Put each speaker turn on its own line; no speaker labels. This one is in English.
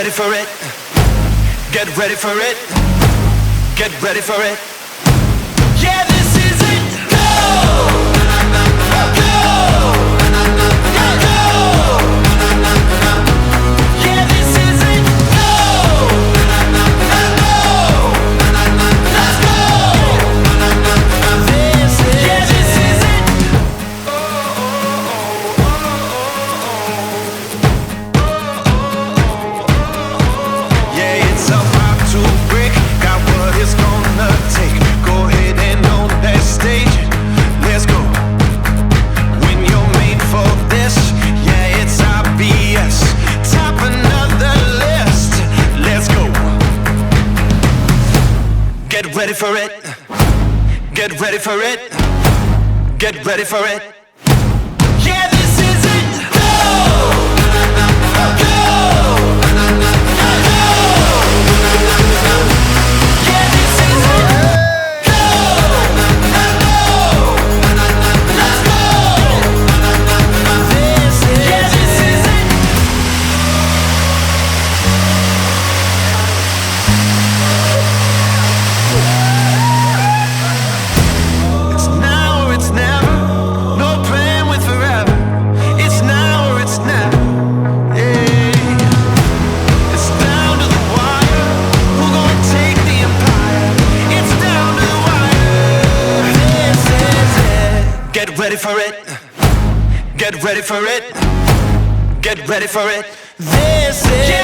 ready for it. Get ready for it. Get ready for it. Yeah, this is it. Go! Go! Go! Yeah, this is it. Go! Go! Let's go! This is it. Yeah, it's about to break. Got what it's gonna take. Go ahead and on that stage. Let's go. When you're made for this, yeah, it's obvious. Top another list. Let's go. Get ready for it. Get ready for it. Get ready for it. Yeah, this is it. Go! Go! Yeah, this is it. Go! Let's go! This is it. It's now or it's never. No plan with forever. It's now or it's never. Yeah. It's down to the wire. Who gonna take the empire? It's down to the wire. This is it. Get ready for it. Get ready for it. Get ready for it. This is it.